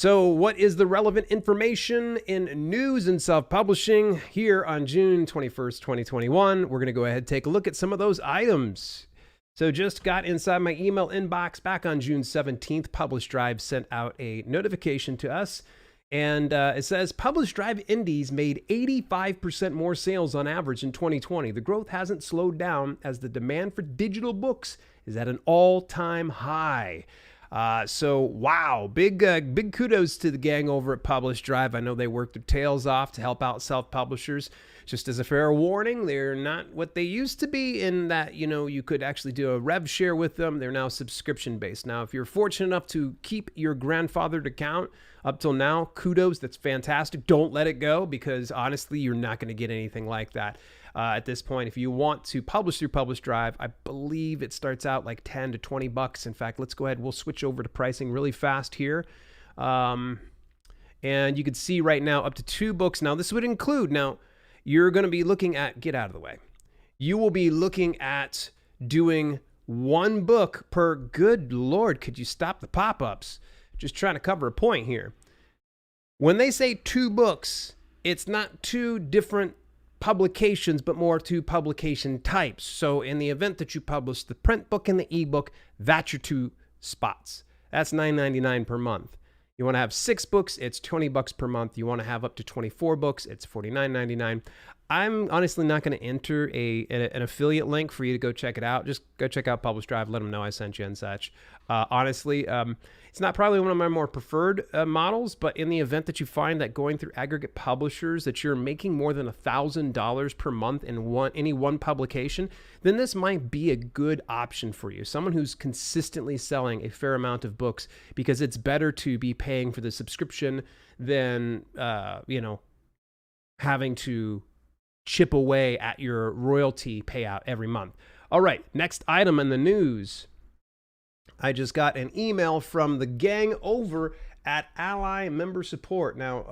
So what is the relevant information in news and self-publishing here on June 21st, 2021? We're going to go ahead and take a look at some of those items. So just got inside my email inbox back on June 17th. PublishDrive sent out a notification to us, and it says PublishDrive Indies made 85% more sales on average in 2020. The growth hasn't slowed down as the demand for digital books is at an all-time high. So wow, big kudos to the gang over at PublishDrive. I know they worked their tails off to help out self-publishers. Just as a fair warning, they're not what they used to be in that, you could actually do a rev share with them. They're now subscription based. Now, if you're fortunate enough to keep your grandfathered account up till now, kudos, that's fantastic. Don't let it go, because honestly, you're not going to get anything like that. At this point, if you want to publish through PublishDrive, I believe it starts out like 10 to 20 bucks. In fact, let's go ahead. We'll switch over to pricing really fast here. And you can see right now up to 2 books. Now, this would include, you're going to be looking at, get out of the way. You will be looking at doing 1 book per, good Lord, could you stop the pop-ups? Just trying to cover a point here. When they say 2 books, it's not 2 different publications, but more 2 publication types. So in the event that you publish the print book and the ebook, that's your 2 spots. That's $9.99 per month. You want to have 6 books, it's 20 bucks per month. You want to have up to 24 books, it's $49.99. I'm honestly not going to enter an affiliate link for you to go check it out. Just go check out PublishDrive, let them know I sent you and such. Honestly, it's not probably one of my more preferred models, but in the event that you find that going through aggregate publishers that you're making more than $1,000 per month in any one publication, then this might be a good option for you. Someone who's consistently selling a fair amount of books, because it's better to be paying for the subscription than, having to chip away at your royalty payout every month. All right, next item in the news. I just got an email from the gang over at ALLi Member Support. Now,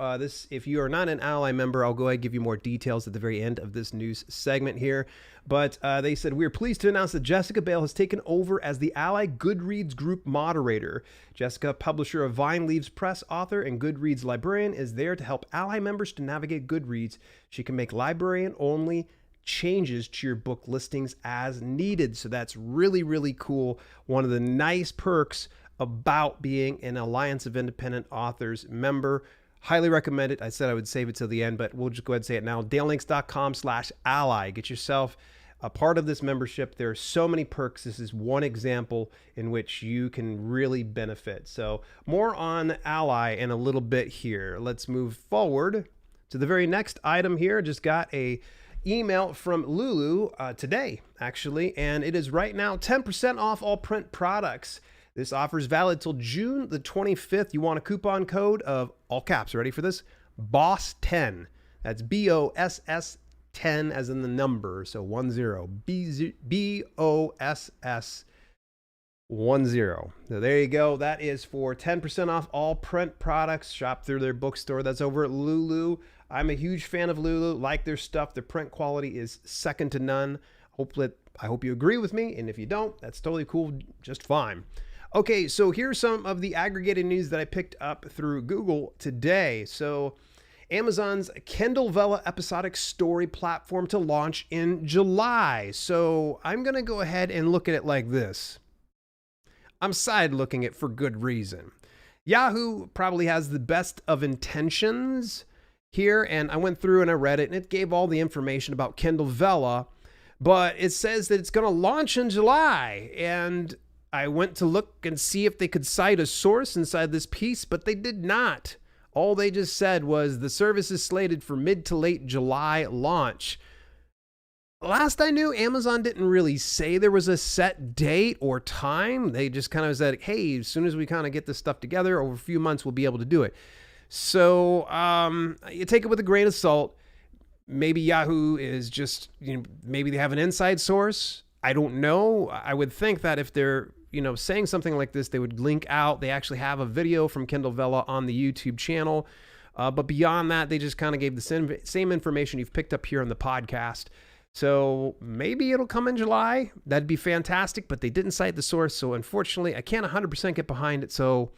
if you are not an ALLi member, I'll go ahead and give you more details at the very end of this news segment here. But they said, we're pleased to announce that Jessica Bale has taken over as the ALLi Goodreads group moderator. Jessica, publisher of Vine Leaves Press, author, and Goodreads librarian, is there to help ALLi members to navigate Goodreads. She can make librarian-only changes to your book listings as needed. So that's really, really cool. One of the nice perks about being an Alliance of Independent Authors member. Highly recommend it. I said I would save it till the end, but we'll just go ahead and say it now. DaleLinks.com/ALLi. Get yourself a part of this membership. There are so many perks. This is one example in which you can really benefit. So more on ALLi in a little bit here. Let's move forward to the very next item here. Just got a email from Lulu today, actually, and it is right now 10% off all print products. This offer is valid till June the 25th. You want a coupon code of, all caps, ready for this? BOSS10. That's BOSS 10 as in the number, so 10. BOSS 10. So there you go. That is for 10% off all print products. Shop through their bookstore. That's over at Lulu. I'm a huge fan of Lulu. Like their stuff. Their print quality is second to none. I hope you agree with me, and if you don't, that's totally cool. Just fine. Okay, so here's some of the aggregated news that I picked up through Google today. So Amazon's Kindle Vella episodic story platform to launch in July. So I'm going to go ahead and look at it like this. I'm side looking it for good reason. Yahoo probably has the best of intentions here, and I went through and I read it, and it gave all the information about Kindle Vella, but it says that it's going to launch in July, and I went to look and see if they could cite a source inside this piece, but they did not. All they just said was the service is slated for mid to late July launch. Last I knew, Amazon didn't really say there was a set date or time. They just kind of said, hey, as soon as we kind of get this stuff together, over a few months, we'll be able to do it. So you take it with a grain of salt. Maybe Yahoo is just, maybe they have an inside source. I don't know. I would think that if they're, saying something like this, they would link out. They actually have a video from Kindle Vella on the YouTube channel. But beyond that, they just kind of gave the same information you've picked up here on the podcast. So maybe it'll come in July. That'd be fantastic, but they didn't cite the source. So unfortunately, I can't 100% get behind it. So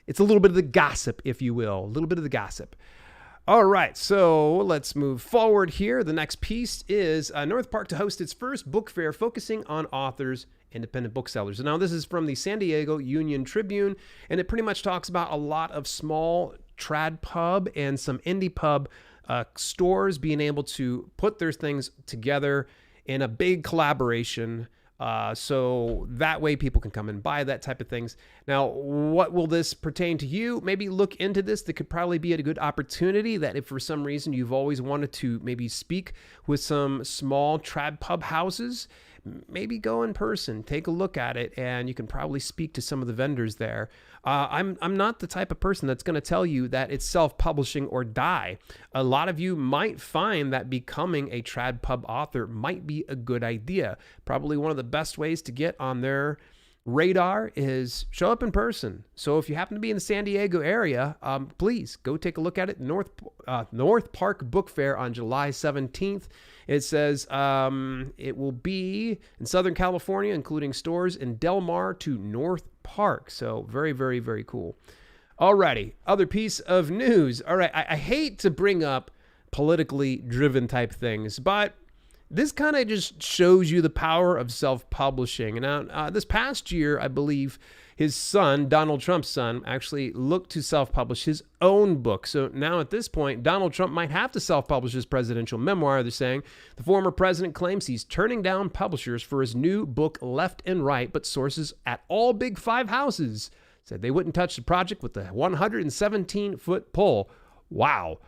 It's a little bit of the gossip, if you will, a little bit of the gossip. All right, so let's move forward here. The next piece is North Park to host its first book fair focusing on authors, independent booksellers. Now, this is from the San Diego Union Tribune, and it pretty much talks about a lot of small trad pub and some indie pub stores being able to put their things together in a big collaboration. So that way people can come and buy that type of things. Now, what will this pertain to you? Maybe look into this. That could probably be a good opportunity that if for some reason you've always wanted to maybe speak with some small trad pub houses, maybe go in person, take a look at it, and you can probably speak to some of the vendors there. I'm not the type of person that's going to tell you that it's self-publishing or die. A lot of you might find that becoming a trad pub author might be a good idea. Probably one of the best ways to get on their radar is show up in person. So if you happen to be in the San Diego area, please go take a look at it. North Park Book Fair on July 17th. It says it will be in Southern California, including stores in Del Mar to North Park. So very, very, very cool. Alrighty, other piece of news. All right, I hate to bring up politically driven type things, but this kind of just shows you the power of self-publishing. Now, this past year, I believe his son, Donald Trump's son, actually looked to self-publish his own book. So now at this point, Donald Trump might have to self-publish his presidential memoir. They're saying the former president claims he's turning down publishers for his new book, Left and Right, but sources at all big five houses said they wouldn't touch the project with the 117-foot pole. Wow.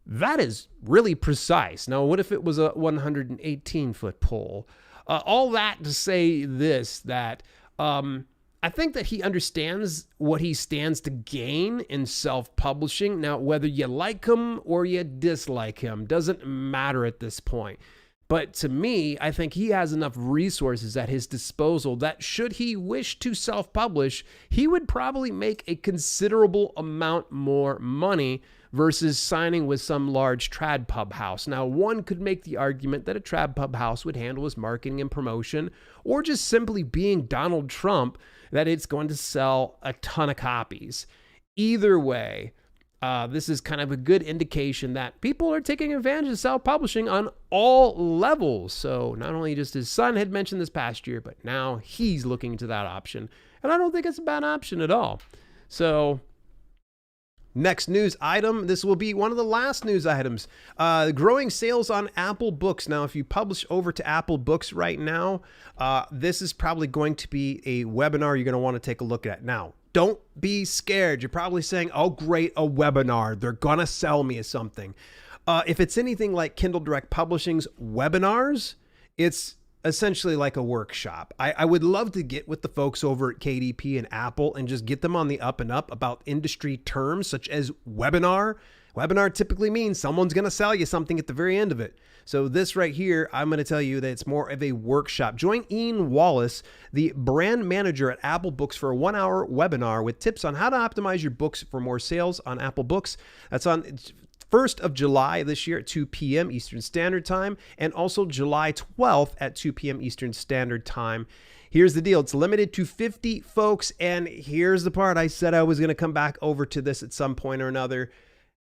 That is really precise. Now, what if it was a 118-foot pole? All that to say this, that I think that he understands what he stands to gain in self-publishing. Now, whether you like him or you dislike him doesn't matter at this point. But to me, I think he has enough resources at his disposal that should he wish to self-publish, he would probably make a considerable amount more money versus signing with some large trad pub house. Now, one could make the argument that a trad pub house would handle his marketing and promotion, or just simply being Donald Trump, that it's going to sell a ton of copies. Either way, this is kind of a good indication that people are taking advantage of self-publishing on all levels. So not only just his son had mentioned this past year, but now he's looking into that option. And I don't think it's a bad option at all. So next news item, this will be one of the last news items. Growing sales on Apple Books. Now, if you publish over to Apple Books right now, this is probably going to be a webinar you're going to want to take a look at. Now, don't be scared. You're probably saying, oh, great, a webinar. They're going to sell me something. If it's anything like Kindle Direct Publishing's webinars, it's essentially like a workshop. I would love to get with the folks over at KDP and Apple and just get them on the up and up about industry terms such as webinar. Webinar typically means someone's going to sell you something at the very end of it. So this right here, I'm going to tell you that it's more of a workshop. Join Ian Wallace, the brand manager at Apple Books, for a 1-hour webinar with tips on how to optimize your books for more sales on Apple Books. That's on 1st of July this year at 2 p.m. Eastern Standard Time, and also July 12th at 2 p.m. Eastern Standard Time. Here's the deal. It's limited to 50 folks, and here's the part I said I was going to come back over to this at some point or another.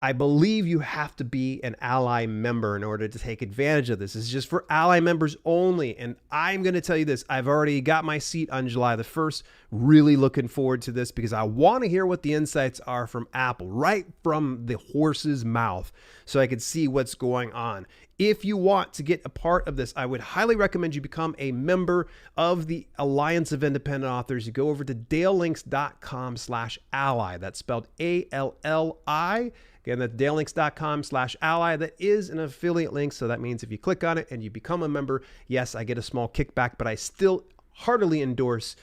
I believe you have to be an ALLi member in order to take advantage of this. This is just for ALLi members only. And I'm going to tell you this. I've already got my seat on July the 1st. Really looking forward to this because I want to hear what the insights are from Apple, right from the horse's mouth, so I can see what's going on. If you want to get a part of this, I would highly recommend you become a member of the Alliance of Independent Authors. You go over to dalelinks.com/ALLi. That's spelled ALLi. Again, that's dalelinks.com/ALLi. That is an affiliate link. So that means if you click on it and you become a member, yes, I get a small kickback, but I still heartily endorse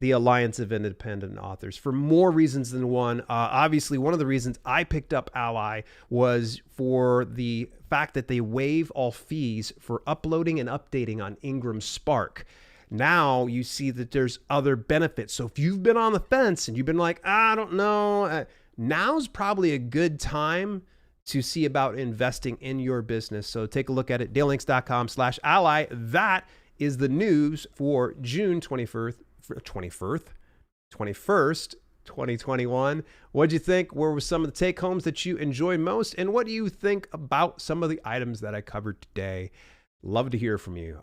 the Alliance of Independent Authors for more reasons than one. Obviously, one of the reasons I picked up ALLi was for the fact that they waive all fees for uploading and updating on Ingram Spark. Now you see that there's other benefits. So if you've been on the fence and you've been like, I don't know, now's probably a good time to see about investing in your business. So take a look at it, dalelinks.com/ALLi. That is the news for June 21st, 2021. What'd you think? What were some of the take homes that you enjoy most? And what do you think about some of the items that I covered today? Love to hear from you.